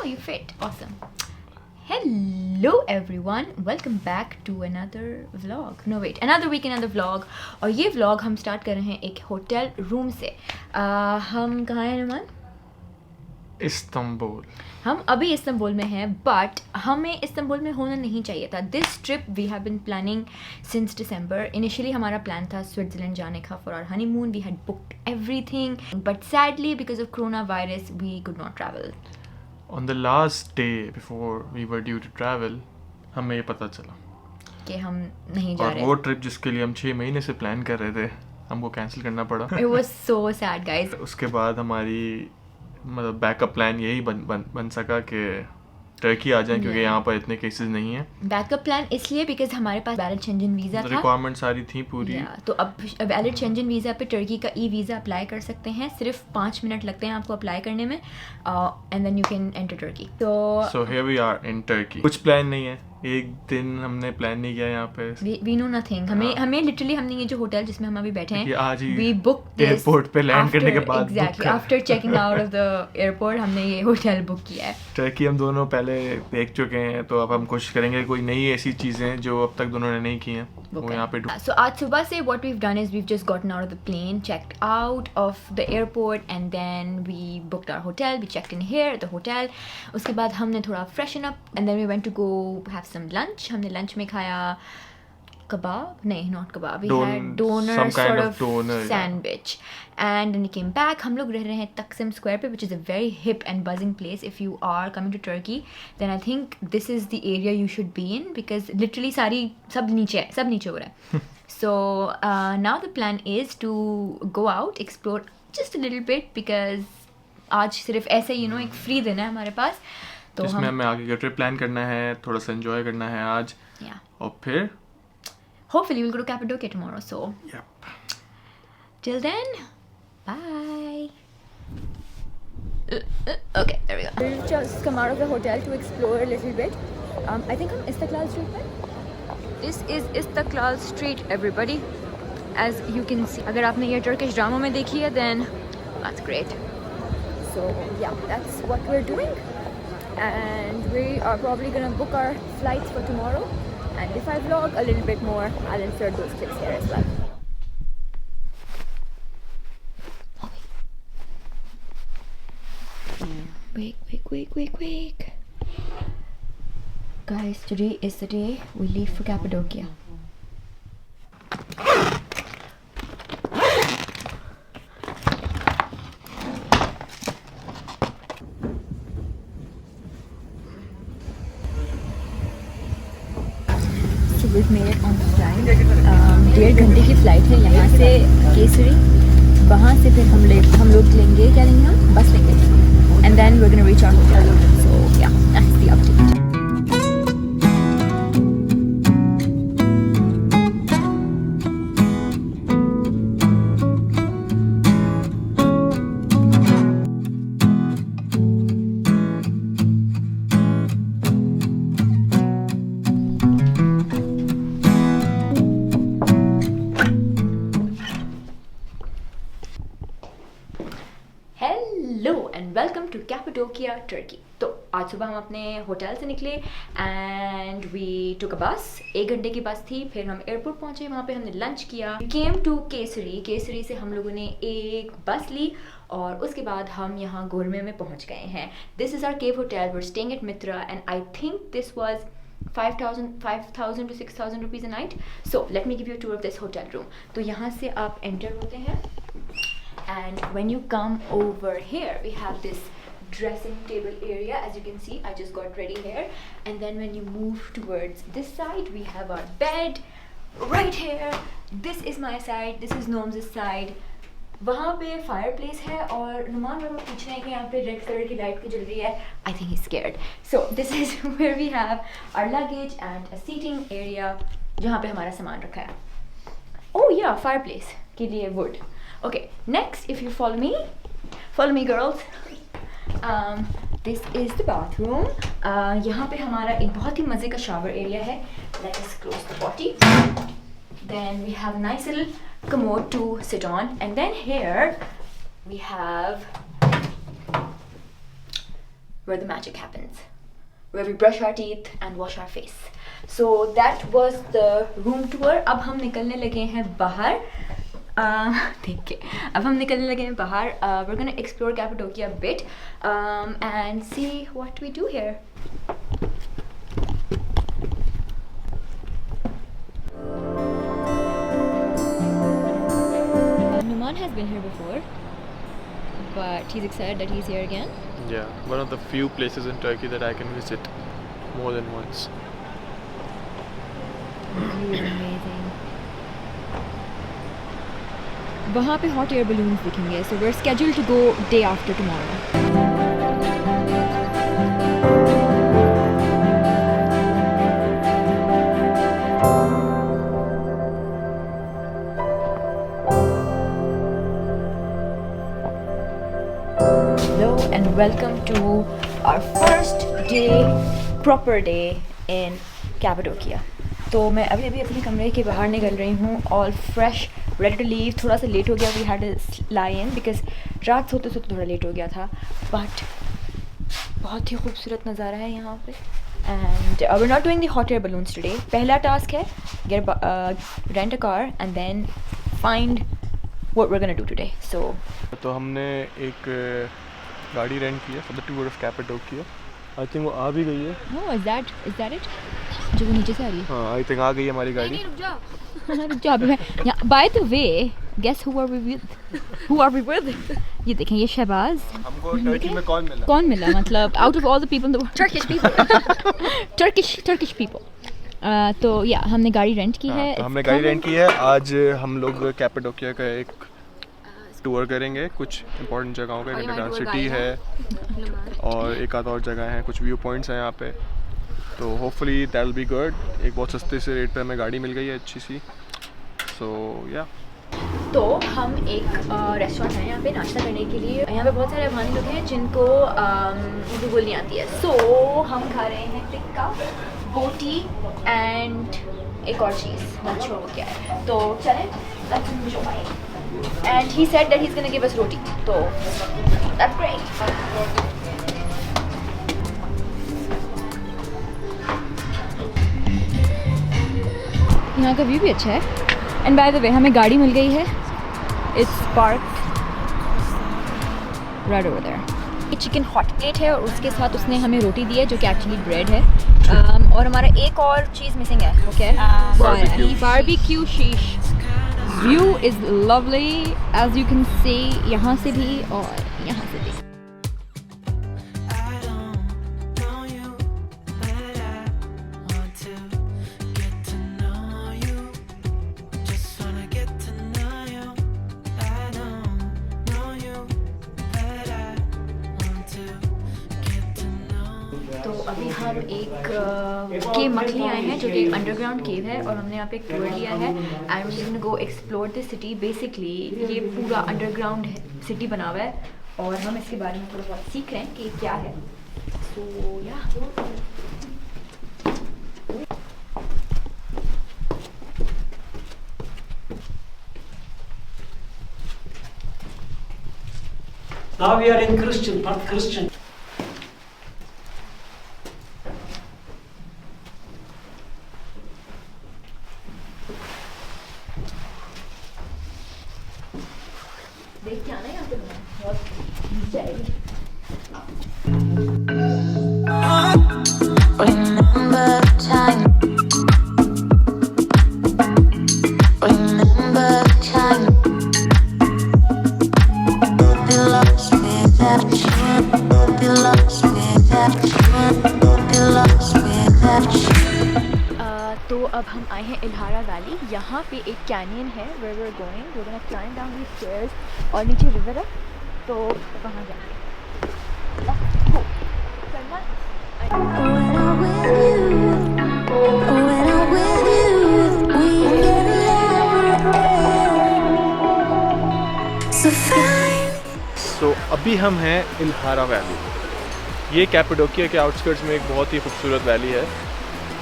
you fit. Awesome. Hello everyone, welcome back to another vlog. No wait, another week, another vlog. और ये vlog हम start कर रहे हैं एक होटल रूम से. हम कहाँ हैं नुमान? इस्तांबुल. हम अभी इस्तांबुल में हैं, बट हमें इस्तांबुल में होना नहीं चाहिए था. This trip we have been planning since December. Initially हमारा प्लान था स्विट्ज़रलैंड जाने का for our honeymoon. We had booked everything, but sadly because of corona virus we could not travel. On the last day before we were due to travel, हमें ये पता चला कि हम नहीं जा और रहे. वो ट्रिप जिसके लिए हम 6 महीने से प्लान कर रहे थे हमको कैंसिल करना पड़ा. It was so sad, guys. उसके बाद हमारी मतलब बैकअप प्लान यही बन सका कि टर्की आ जाएं क्योंकि यहाँ पर इतने केसेस नहीं हैं. बैकअप प्लान इसलिए बिकॉज हमारे पास वैलिड शेंजन वीज़ा था. रिक्वायरमेंट सारी थी पूरी. तो अब वैलिड शेंजन वीज़ा पे टर्की का ई वीज़ा अप्लाई कर सकते हैं. सिर्फ 5 मिनट लगते हैं आपको अप्लाई करने में, and then you can enter Turkey. So here we are in Turkey. कुछ प्लान नहीं है, एक दिन हमने प्लान नहीं किया यहाँ पे. We know nothing. हमें लिटरली हमने ये जो होटल जिसमें हम अभी बैठे हैं आज ही वी बुक एयरपोर्ट पे लैंड करने के बाद exactly after checking out of the airport हमने ये होटल बुक किया है. टर्की हम दोनों पहले देख चुके हैं, तो अब हम कोशिश करेंगे कोई नई ऐसी चीज़ें जो अब तक दोनों ने नहीं की हैं वो यहाँ पे. So आज सुबह से what we've done is we've just gotten out of the plane, checked out of the airport, and then we booked our hotel. We checked in here at the hotel. उसके बाद हमने थोड़ा freshen up, and then we went to go have some lunch. हमने lunch में खाया kebab, नहीं not kebab, we had doner, some kind sort of doner, sandwich, and then we came back. हम लोग रह रहे हैं Taksim Square पे, which is a very hip and buzzing place. If you are coming to Turkey, then I think this is the area you should be in because literally सब नीचे हो रहा है. So now the plan is to go out, explore just a little bit because आज सिर्फ ऐसे एक free दिन है हमारे पास, तो इसमें हमें आगे का ट्रिप प्लान करना है, थोड़ा सा एंजॉय करना है आज. और फिर hopefully we'll go to Cappadocia tomorrow. So yep. Till then, bye. Okay, there we go. We'll just come out of the hotel to explore a little bit. I think I'm Istiklal Street में. This is Istiklal Street, everybody. As you can see, अगर आपने ये Turkish drama में देखी है, then that's great. So yeah, that's what we're doing, and we are probably gonna book our flights for tomorrow. And if I vlog a little bit more, I'll insert those clips here as well. Wake. Guys, today is the day we leave for Cappadocia. We've made it on time. 1.5 घंटे की flight है यहाँ से केसरी. वहाँ से फिर हम लोग लेंगे, क्या लेंगे हम? बस लेंगे, and then we're gonna reach our hotel. So yeah, that's the update. Hello and welcome to Cappadocia Turkey. तो आज सुबह हम अपने होटल से निकले एंड वी टुक अ बस. 1 घंटे की बस थी. फिर हम एयरपोर्ट पहुंचे, वहाँ पे हमने लंच किया. केम टू केसरी से हम लोगों ने एक बस ली और उसके बाद हम यहाँ गोरमे में पहुँच गए हैं. This is our cave hotel. We are staying at Mithra and I think this was 5,000 to 6,000 rupees a night. So let me give you a tour of this hotel room. तो यहाँ से आप एंटर होते हैं. And when you come over here, we have this dressing table area. As you can see, I just got ready here. And then when you move towards this side, we have our bed right here. This is my side. This is Nom's side. वहाँ पे fireplace है और नुमान मेरे को पूछ रहे हैं कि यहाँ पे रेड कलर की लाइट क्यों जल रही है. I think he's scared. So this is where we have our luggage and a seating area जहाँ पे हमारा सामान रखा है. Oh yeah, fireplace के लिए wood. Okay, next if you follow me girls. This is the bathroom. यहाँ पे हमारा एक बहुत ही मज़े का shower area है. Let us close the potty. Then we have a nice little commode to sit on, and then here we have where the magic happens, where we brush our teeth and wash our face. So that was the room tour. अब हम निकलने लगे हैं बाहर. देखिए, अब हम निकलने लगे हैं बाहर. We're gonna explore Cappadocia a bit and see what we do here. Numan has been here before, but he's excited that he's here again. Yeah, one of the few places in Turkey that I can visit more than once. View is amazing. वहाँ पे hot air balloons दिखेंगे, so we're scheduled to go day after tomorrow. Hello and welcome to our first day, proper day in Cappadocia. तो मैं अभी अभी अपने कमरे के बाहर निकल रही हूँ, all fresh, ready to leave. थोड़ा सा लेट हो गया, we had to lie in because रात सोते सोते थोड़ा लेट हो गया था, but बहुत ही खूबसूरत नज़ारा है यहाँ पे. And we're not doing the hot air balloons today. पहला टास्क है rent a car and then find what we're gonna do today. So तो हमने एक गाड़ी रेंट की है for the tour of Cappadocia. I think वो आ भी गई है. oh, is that it? जो वो नीचे से आ रही है. हाँ, I think आ गई है हमारी गाड़ी. रुक जाओ अभी मैं. By the way, guess who are we with? ये देखें, ये शहबाज. हमको टर्की में कौन मिला? मतलब out of all the people in the world. Turkish people. तो या हमने गाड़ी रेंट की है. तो हमने गाड़ी रेंट की है. आज हम लोग कैपाडोकिया का एक टूर करेंगे. कुछ इंपॉर्टेंट जगहों का, इंडरग्राउंड सिटी है और एक आध और जगह है, कुछ व्यू पॉइंट्स हैं यहाँ पे. तो hopefully that will be good. एक बहुत सस्ते से रेट पे हमें गाड़ी मिल गई है अच्छी सी. सो या तो हम एक रेस्टोरेंट है यहाँ पे नाश्ता करने के लिए. यहाँ पे बहुत सारे अफगानी लोग हैं जिनको उर्दू बोलनी आती है. सो हम खा रहे हैं टिक्का, बोटी एंड एक और चीज़, मैं छोड़ वो क्या है. तो चलें, let's enjoy. And he said that he's gonna give us roti. So that's great. यहाँ का व्यू भी अच्छा है. एंड बाय द वे हमें गाड़ी मिल गई है. It's park right over there. Chicken hot plate है और उसके साथ उसने हमें रोटी दी है जो कि एक्चुअली ब्रेड है. और हमारा एक और चीज़ मिसिंग है. Okay, barbecue shish. View is lovely as you can see, यहाँ से भी और यहाँ से भी. तो अभी हम एक केव मखली आए हैं जो कि एक अंडरग्राउंड केव है और हमने यहाँ पे एक टूर लिया है. And we gonna go explore the city. Basically ये पूरा अंडरग्राउंड सिटी बना हुआ है और हम इसके बारे में थोड़ा बहुत सीख रहे हैं कि क्या है. सो या Now we are in Christian, not Christian. देख के आना यहाँ पे बहुत नीचे आएगी. Remember time. Remember time. Be lost without you. Be lost without you. Be lost without you. तो अब हम आए हैं इल्हारा वैली. यहाँ पे एक कैनियन है where we're going. We're gonna climb down these stairs और नीचे रिवर है. तो वहाँ जाएंगे. Let's go. चलना. When I'm with you, when I'm with you, we can never end. So fine. सो अभी हम हैं इल्हारा वैली. ये कैपाडोकिया के आउटस्कर्ट्स में एक बहुत ही खूबसूरत वैली है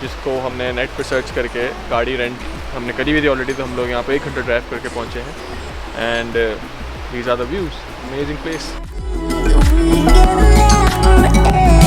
जिसको हमने नेट पर सर्च करके गाड़ी रेंट हमने करी हुई थी ऑलरेडी. तो हम लोग यहाँ पे 1 घंटा ड्राइव करके पहुँचे हैं. And these are the views. Amazing place. We can never end.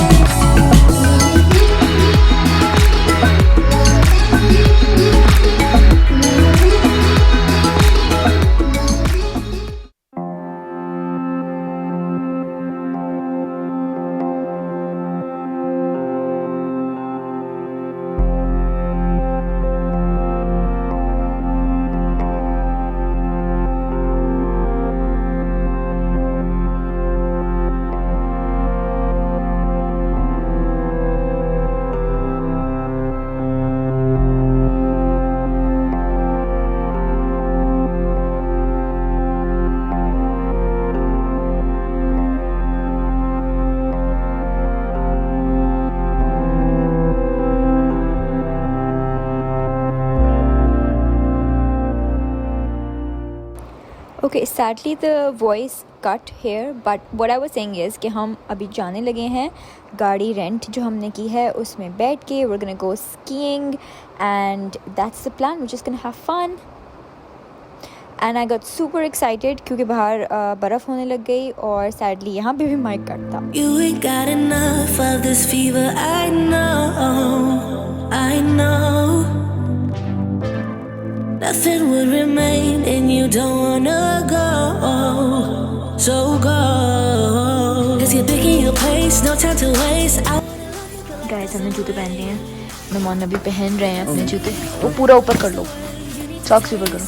Okay, sadly the voice cut here, but what I was saying is कि हम अभी जाने लगे हैं गाड़ी रेंट जो हमने की है उसमें बैठ के we're gonna go skiing and that's the plan. We're just gonna have fun. And I got super excited क्योंकि बाहर बर्फ़ होने लग गई और sadly यहाँ पे भी माइक कट था. You ain't got enough of this fever, I know, I know. Nothing would remain and you don't wanna go, so go. 'Cause you're picking your pace, no time to waste. Guys, हमने जूते पहन लिए हैं. मेहमान अभी पहन रहे हैं अपने जूते. वो पूरा ऊपर कर लो. सॉक्स ऊपर करो.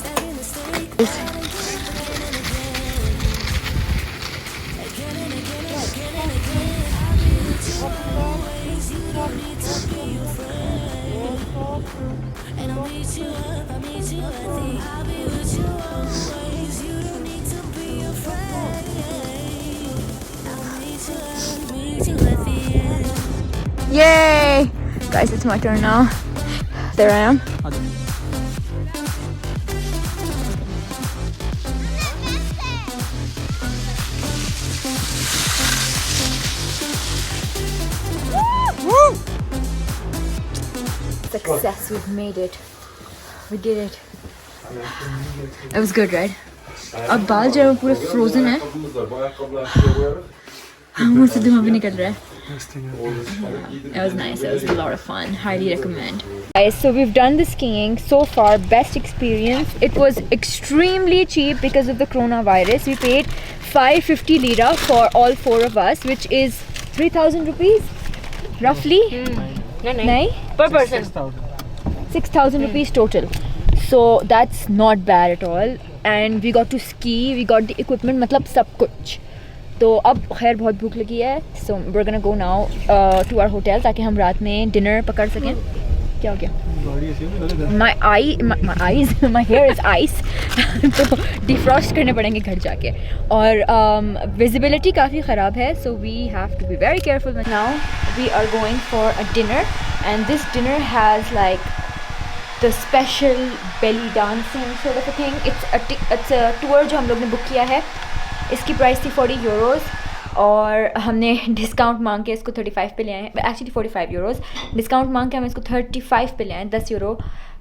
Yay! Guys, it's my turn now. There I am. Success, we've made it. We did it. It was good, right? अब बाल जो है वो पूरे फ्रोजन है. मुझसे धुआं भी निकल रहा है. It was nice. It was a lot of fun. Highly recommend. Guys, so we've done the skiing. So far, best experience. It was extremely cheap because of the coronavirus. We paid 550 lira for all 4 of us, which is 3,000 rupees, roughly. No. Per person. 6,000 rupees total. So that's not bad at all. And we got to ski. We got the equipment. मतलब सब कुछ. तो अब खैर बहुत भूख लगी है. So we're gonna go now to our hotel ताकि हम रात में डिनर पकड़ सकें. क्या हो गया? My eyes, my hair is ice. तो defrost करने पड़ेंगे घर जाके. और visibility काफ़ी ख़राब है. So we have to be very careful. Now we are going for a dinner, and this dinner has like the special belly dancing sort of a thing. It's a tour जो हम लोग ने book किया है. इसकी price थी 40 euros और हमने डिस्काउंट मांग के इसको 35 पे ले आए. Actually 45 euros. डिस्काउंट मांग के हम इसको 35 पे ले आए. 10 यूरो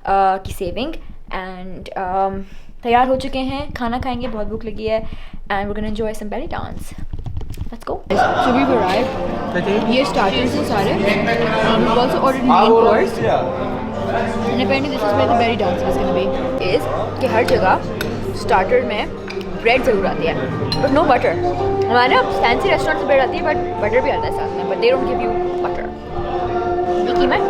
की सेविंग. एंड तैयार हो चुके हैं. खाना खाएंगे. बहुत भूख लगी है. And we gonna enjoy some belly dance. Let's go. So we've arrived. ये starters हैं सारे. We've also ordered main course. And apparently this is where the belly dance is going to be. Is कि हर जगह starter में bread ज़रूर आती है, but know butter. हमारे यहाँ फैंसी रेस्टोरेंट से ब्रेड आती है बट बटर भी आता है साथ में, but they don't give you butter. ये कीमा है.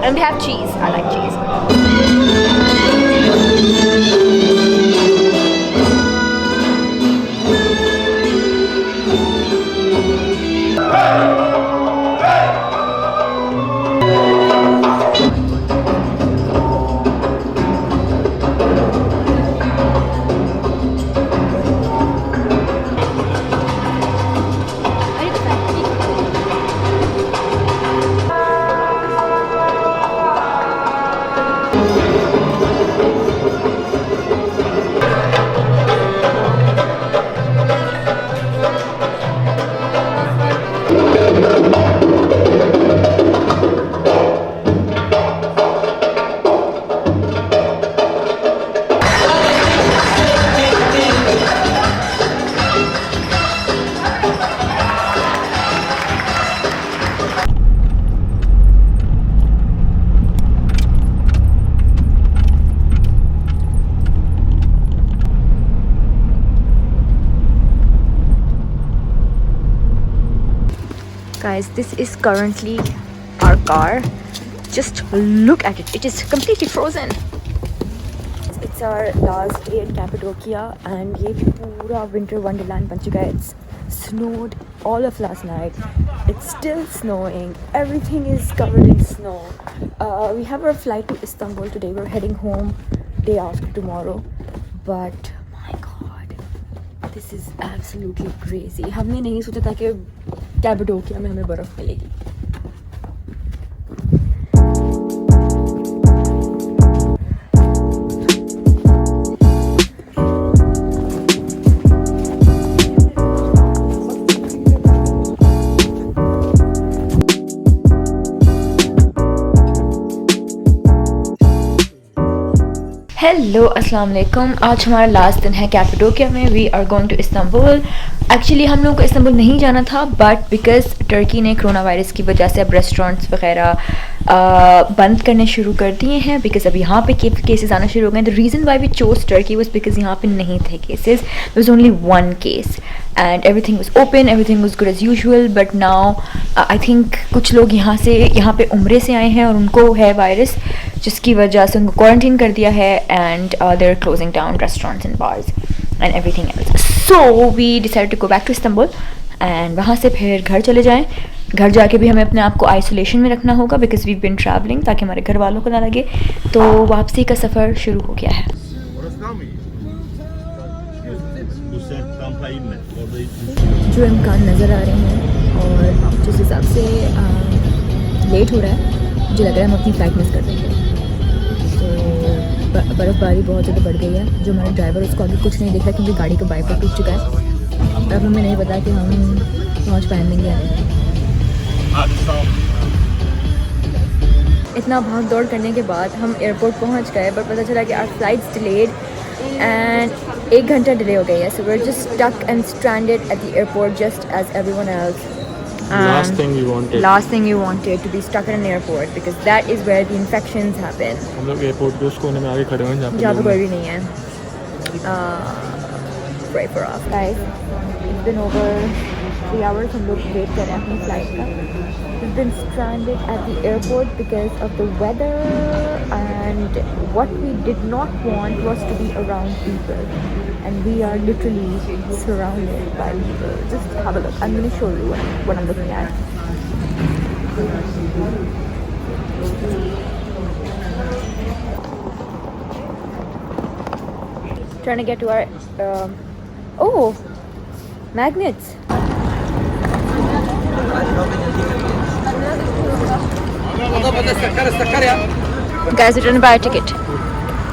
And we have cheese. I like cheese. Guys, this is currently our car. Just look at it. It is completely frozen. It's our last day in Cappadocia and ये भी पूरा winter wonderland बन चुका है. It's snowed all of last night. It's still snowing. Everything is covered in snow. We have our flight to Istanbul today. We're heading home day after tomorrow. But my God, this is absolutely crazy. हमने नहीं सोचा था कि कैपाडोकिया में हमें बर्फ़ मिलेगी. Hello अस्सलाम वालेकुम। आज हमारा लास्ट दिन है कैपेडोकिया में। We are going to Istanbul. Actually हम लोगों को इस्तांबुल नहीं जाना था, बट बिकॉज टर्की ने कोरोना वायरस की वजह से अब रेस्टोरेंट्स वगैरह बंद करने शुरू कर दिए हैं, बिकॉज अब यहाँ पे केसेस आना शुरू हो गए। The reason why we chose Turkey was because यहाँ पे नहीं थे cases, there was only one case and everything was open, everything was good as usual. But now I think कुछ लोग यहाँ पे उम्रे से आए हैं और उनको है वायरस, जिसकी वजह से उनको क्वारंटीन कर दिया है and they are closing down restaurants and bars and everything else. So we decide to go back to Istanbul and वहाँ से फिर घर चले जाएं। घर जाके भी हमें अपने आप को आइसोलेशन में रखना होगा बिकॉज वी बिन ट्रैवलिंग, ताकि हमारे घर वालों को ना लगे। तो वापसी का सफ़र शुरू हो गया है। जो इम्कान नज़र आ रहे हैं और जिस हिसाब से लेट हो रहा है, मुझे लग रहा है हम अपनी फ़्लाइट मिस कर देंगे। तो बर्फ़बारी बहुत ज़्यादा बढ़ गई है। जो हमारा ड्राइवर उसको आगे कुछ नहीं दिख रहा क्योंकि गाड़ी का वाइपर टूट चुका है। अब हमें नहीं पता कि हम पहुँच पाएंगे या नहीं। इतना भाग दौड़ करने के बाद हम एयरपोर्ट पहुंच गए, पर पता चला कि आवर फ्लाइट्स डिलेड एंड 1 घंटा डिले हो गई है। So we are just stuck and stranded at the airport just as everyone else. Last thing you wanted to be stuck in an airport because that is where the infections happen. हम लोग airport के उस कोने में आगे खड़े हुए हैं जहाँ पे कोई भी नहीं है। Pray for us guys. It's been over 3 hours हम लोग वेट कर रहे हैं अपनी फ्लाइट का। We've been stranded at the airport because of the weather, and what we did not want was to be around people, and we are literally surrounded by people. Just have a look. I'm going to show you what I'm looking at. Trying to get to our magnets. Guys, we're trying to buy a ticket.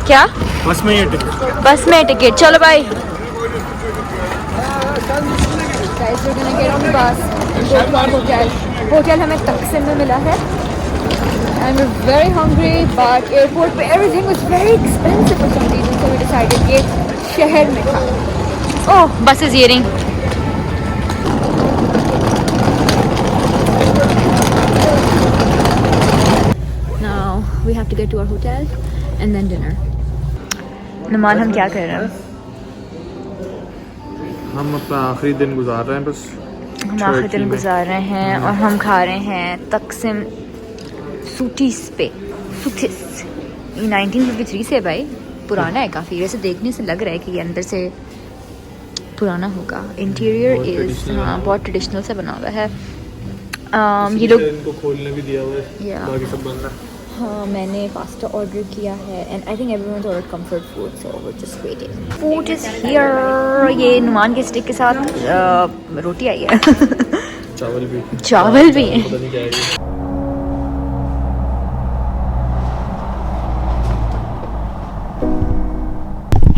क्या? बस में ये ticket. बस में ticket. चलो भाई। Guys, we're gonna get on the bus and go to our hotel. Hotel हमें तकसीम में मिला है. And we're very hungry, but airport पे everything was very expensive for some reason, so we decided कि शहर में था. Oh, bus is hearing. We have to get to our hotel and then dinner. Numan, हम क्या कर रहे हैं? हम अपना आखिरी दिन गुजार रहे हैं बस। हम आखिरी दिन गुजार रहे हैं और हम खा रहे हैं तकसीम सूटीस पे। सूटीस 1953 से भाई पुराना है काफ़ी। वैसे देखने से लग रहा है कि ये अंदर से पुराना होगा। इंटीरियर इज़ बहुत ट्रेडिशनल से बना हुआ है। ये लोग इनको खोलने भी दिया हुआ है, बाकी सब बंद है। हाँ, मैंने पास्ता ऑर्डर किया है and I think everyone's ordered comfort food, so we're just waiting. Food is here. ये नुमान के स्टिक के साथ रोटी आई है। चावल भी हैं। पता नहीं क्या है ये।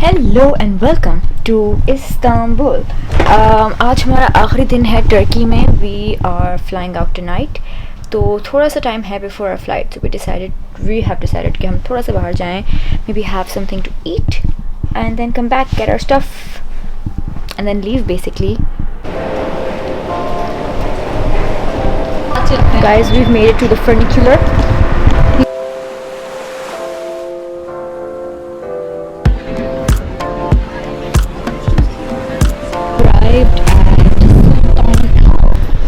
Hello and welcome to Istanbul. आज हमारा आखिरी दिन है टर्की में। We are flying out tonight. तो थोड़ा सा टाइम है before our flight, so we have decided कि हम थोड़ा सा बाहर जाएं, maybe have something to eat and then come back, get our stuff and then leave basically. Guys, we've made it to the funicular.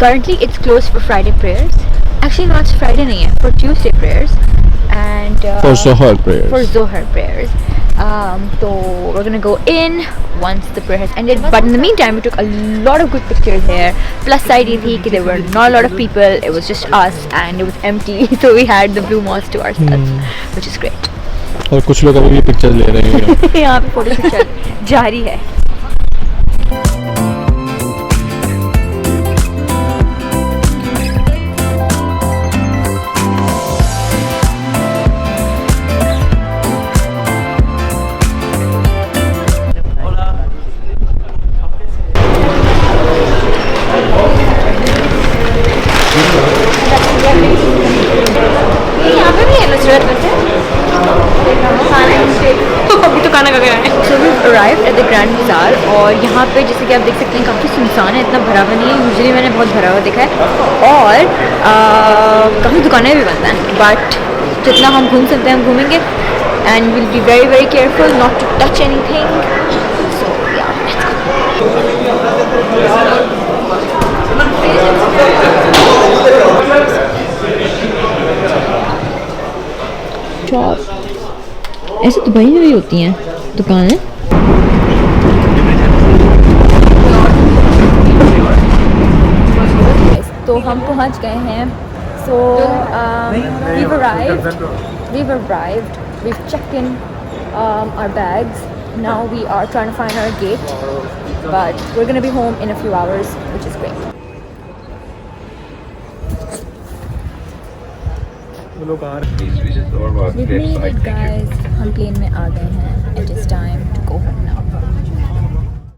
Currently it's closed for Friday prayers. Actually no, it's Friday nahi hai, for Tuesday prayers and For Zohar prayers. For Zohar prayers. So we're gonna go in once the prayer has ended, but in the meantime we took a lot of good pictures here. Plus side ye thi ki there were not a lot of people, it was just us and it was empty, so we had the blue mosque to ourselves, which is great. और कुछ लोग अभी भी pictures ले रहे हैं। यहाँ पे फोटो शूट जारी है। यहाँ पे भी है नुसरत वैसे। अभी तो खाना खा गया है। So we arrived at the Grand Bazaar और यहाँ पे जैसे कि आप देख सकते हैं काफ़ी सुनसान है, इतना भरा हुआ नहीं है। यूजुअली मैंने बहुत भरा हुआ देखा है और काफ़ी दुकानें भी बंद हैं, बट जितना हम घूम सकते हैं हम घूमेंगे and will be very very careful not to touch anything. So या ऐसे दुबई में भी होती हैं दुकानें। तो हम पहुंच गए हैं। सो we've arrived, we've checked in our bags. Now we are trying to find our gate, but we're gonna be home in a few hours, which is great. लोग आ रहे We've made it, guys. हम plane में आ गए हैं. It is time to go home now.